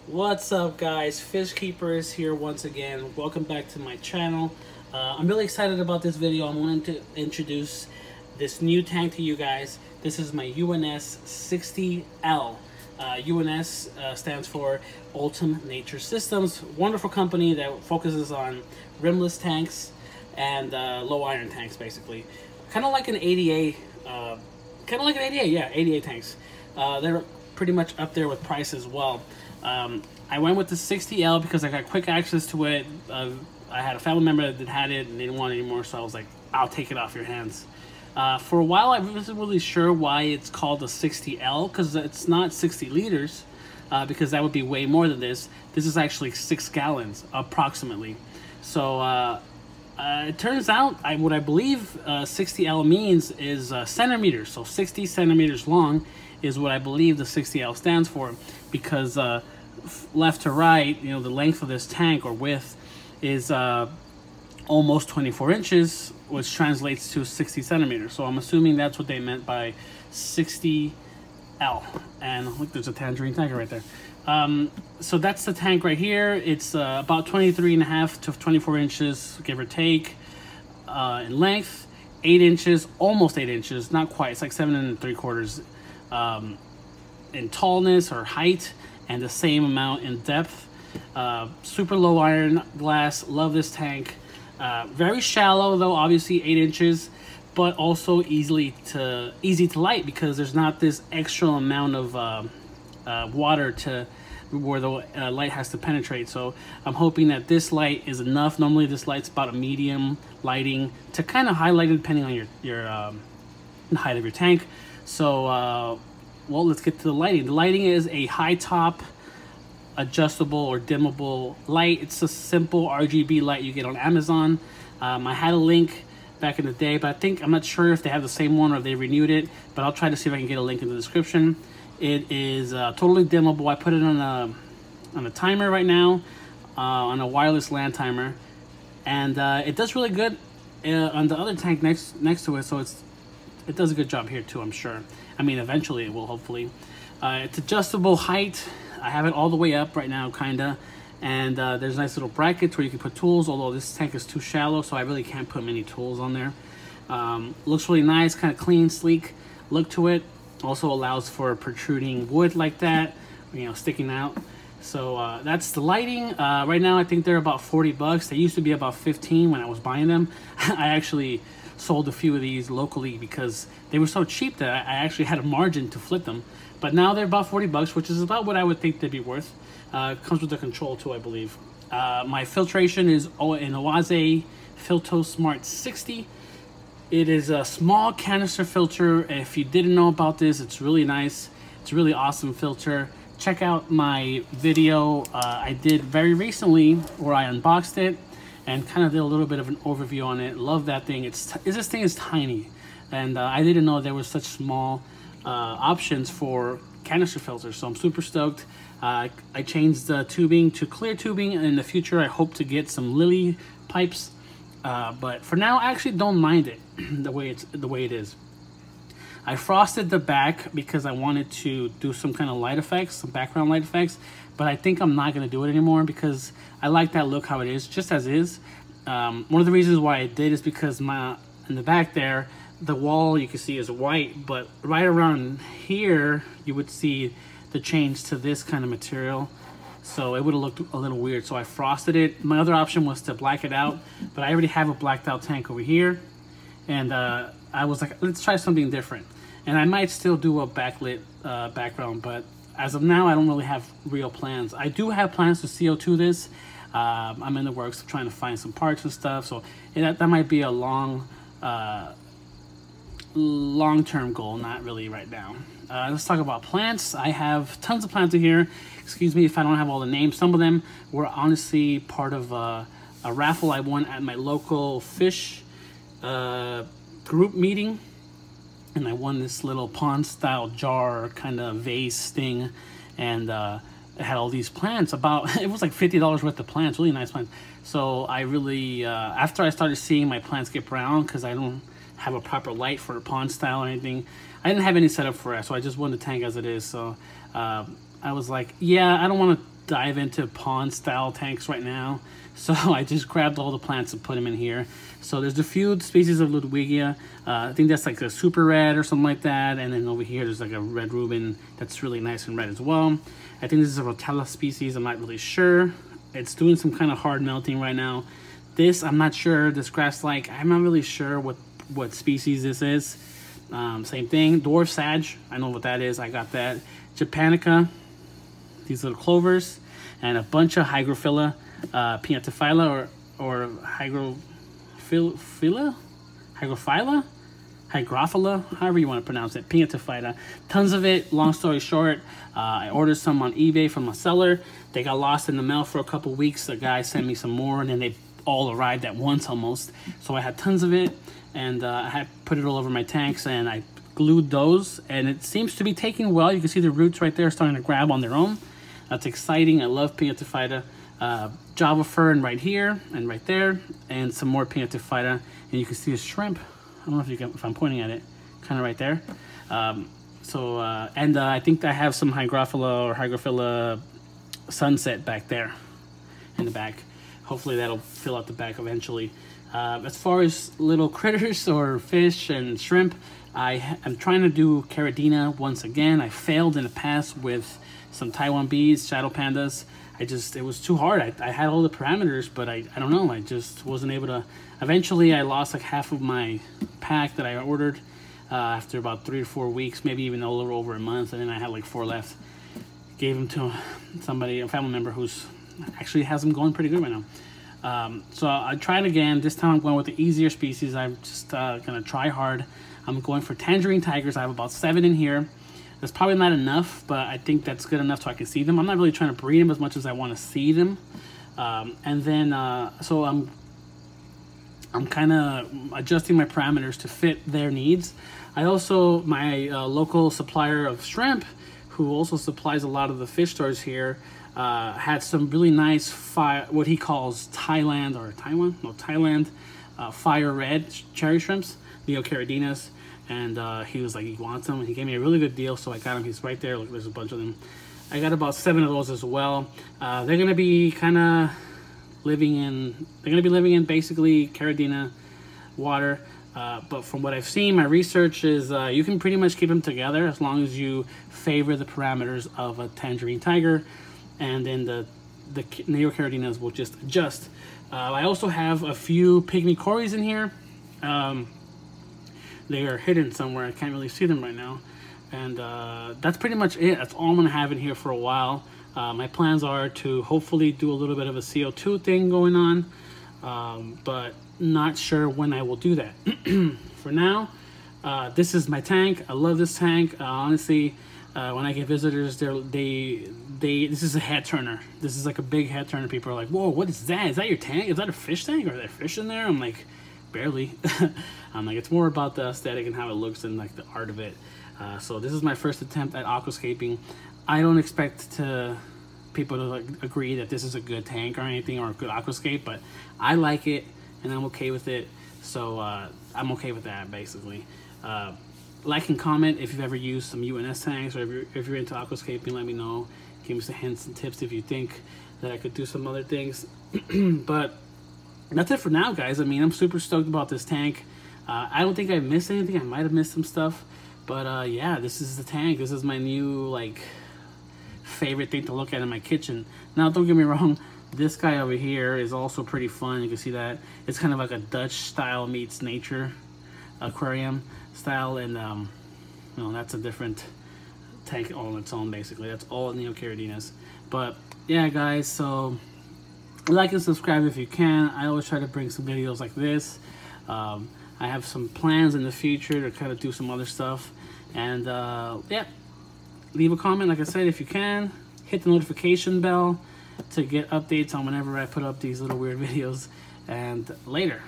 What's up, guys? Fish Keeper is here once again. Welcome back to my channel. I'm really excited about this video. I'm wanting to introduce this new tank to you guys. This is my UNS 60L. UNS stands for Ultimate Nature Systems. Wonderful company that focuses on rimless tanks and low iron tanks, basically. Kind of like an ADA. Yeah, ADA tanks. They're pretty much up there with price as well. I went with the 60L because I got quick access to it. I had a family member that had it and they didn't want it anymore, so I was like, I'll take it off your hands. For a while, I wasn't really sure why it's called the 60L, because it's not 60 liters, because that would be way more than this. This is actually 6 gallons, approximately. So it turns out, what I believe 60L means is centimeters. So 60 centimeters long is what I believe the 60L stands for, because left to right, you know, the length of this tank or width is almost 24 inches, which translates to 60 centimeters. So I'm assuming that's what they meant by 60L. And look, there's a tangerine tiger right there. So that's the tank right here. It's about 23.5 to 24 inches, give or take, in length. 8 inches, almost 8 inches, not quite. It's like 7 3/4 in tallness or height, and the same amount in depth. Super low iron glass. Love this tank. Very shallow though, obviously 8 inches, but also easy to light, because there's not this extra amount of water to where the light has to penetrate. So I'm hoping that this light is enough. Normally this light's about a medium lighting to kind of highlight it depending on your height of your tank. So well, let's get to the lighting. The lighting is a high top adjustable or dimmable light. It's a simple RGB light you get on Amazon. I had a link back in the day, but I'm not sure if they have the same one or if they renewed it, but I'll try to see if I can get a link in the description. It is totally dimmable. I put it on a timer right now, on a wireless LAN timer, and it does really good on the other tank next to it. So it does a good job here too, I'm sure. I mean, eventually it will, hopefully. It's adjustable height. I have it all the way up right now, kinda, and there's nice little brackets where you can put tools, although this tank is too shallow, so I really can't put many tools on there. Looks really nice, kind of clean, sleek look to it. Also allows for protruding wood like that, you know, sticking out. So that's the lighting. Right now I think they're about 40 bucks. They used to be about 15 when I was buying them. I actually sold a few of these locally because they were so cheap that I actually had a margin to flip them. But now they're about 40 bucks, which is about what I would think they'd be worth. Comes with the control too, I believe. My filtration is an Oase FiltoSmart 60. It is a small canister filter. If you didn't know about this, it's really nice. It's a really awesome filter. Check out my video I did very recently where I unboxed it and kind of did a little bit of an overview on it. Love that thing. This thing is tiny, and I didn't know there was such small options for canister filters, so I'm super stoked. I changed the tubing to clear tubing, and in the future I hope to get some lily pipes, but for now I actually don't mind it the way it is. I frosted the back because I wanted to do some kind of light effects, some background light effects, but I think I'm not going to do it anymore because I like that look how it is, just as is. One of the reasons why I did is because in the back there, the wall you can see is white, but right around here you would see the change to this kind of material, so it would have looked a little weird, so I frosted it. My other option was to black it out, but I already have a blacked out tank over here, and I was like, let's try something different. And I might still do a backlit background, but as of now I don't really have real plans. I do have plans to CO2 this. I'm in the works of trying to find some parts and stuff, so that might be a long-term goal, not really right now. Let's talk about plants. I have tons of plants in here. Excuse me if I don't have all the names. Some of them were honestly part of a raffle I won at my local fish group meeting, and I won this little pond style jar kind of vase thing, and it had all these plants. It was like $50 worth of plants, really nice plants. So I really after I started seeing my plants get brown, because I don't have a proper light for a pond style or anything, I didn't have any setup for it, so I just won the tank as it is. So I was like, yeah, I don't want to dive into pond style tanks right now. So I just grabbed all the plants and put them in here. So there's a few species of Ludwigia. I think that's like a super red or something like that. And then over here, there's like a red Reuben that's really nice and red as well. I think this is a Rotella species. I'm not really sure. It's doing some kind of hard melting right now. This, I'm not sure. This grass like, I'm not really sure what species this is. Same thing. Dwarf Sag, I know what that is. I got that. Japanica, these little clovers, and a bunch of Hygrophila, Pinatophylla or Hygrophila, however you want to pronounce it, Pinatophylla. Tons of it. Long story short, I ordered some on eBay from a seller. They got lost in the mail for a couple weeks. The guy sent me some more, and then they all arrived at once almost. So I had tons of it, and I had put it all over my tanks, and I glued those, and it seems to be taking well. You can see the roots right there starting to grab on their own. That's exciting. I love Pinatophylla. Java fern right here and right there, and some more Pinatophylla, and you can see a shrimp. I don't know if I'm pointing at it, kind of right there. And I think I have some Hygrophila sunset back there in the back. Hopefully that'll fill out the back eventually. As far as little critters or fish and shrimp, I'm trying to do Caridina once again. I failed in the past with some Taiwan bees, shadow pandas. It was too hard. I had all the parameters, but I don't know. I just wasn't able to. Eventually, I lost like half of my pack that I ordered after about 3 or 4 weeks, maybe even a little over a month, and then I had like 4 left. Gave them to somebody, a family member who's actually has them going pretty good right now. So I tried again. This time I'm going with the easier species. I'm just gonna try hard. I'm going for tangerine tigers. I have about 7 in here. That's probably not enough, but I think that's good enough so I can see them. I'm not really trying to breed them as much as I want to see them. So I'm kind of adjusting my parameters to fit their needs. I also, my local supplier of shrimp, who also supplies a lot of the fish stores here, had some really nice what he calls Thailand fire red cherry shrimps, Neocaridinas. And he was like, he wants them, and he gave me a really good deal, so I got him. He's right there. Look, there's a bunch of them. I got about 7 of those as well. They're gonna be kind of living in basically Caridina water. But from what I've seen, my research is you can pretty much keep them together as long as you favor the parameters of a tangerine tiger, and then the Neocaridinas will just adjust. I also have a few pygmy cories in here. They are hidden somewhere. I can't really see them right now. And that's pretty much it. That's all I'm gonna have in here for a while. My plans are to hopefully do a little bit of a CO2 thing going on, but not sure when I will do that. For now, this is my tank. I love this tank. Honestly, when I get visitors, this is a head turner. This is like a big head turner. People are like, whoa, what is that? Is that your tank? Is that a fish tank? Are there fish in there? I'm like, barely. I'm like, it's more about the aesthetic and how it looks and like the art of it. So this is my first attempt at aquascaping. I don't expect people to like agree that this is a good tank or anything or a good aquascape, but I like it and I'm okay with it. So I'm okay with that basically. Like and comment if you've ever used some UNS tanks, or if you're into aquascaping, let me know. Give me some hints and tips if you think that I could do some other things. But that's it for now, guys. I mean, I'm super stoked about this tank. I don't think I missed anything. I might have missed some stuff, but yeah, this is the tank. This is my new like favorite thing to look at in my kitchen. Now, don't get me wrong, this guy over here is also pretty fun. You can see that it's kind of like a Dutch style meets nature aquarium style, and you know, that's a different tank all on its own. Basically, that's all Neocaridinas. But yeah, guys, so like and subscribe if you can. I always try to bring some videos like this. I have some plans in the future to kind of do some other stuff, and yeah, leave a comment, like I said, if you can. Hit the notification bell to get updates on whenever I put up these little weird videos. And later.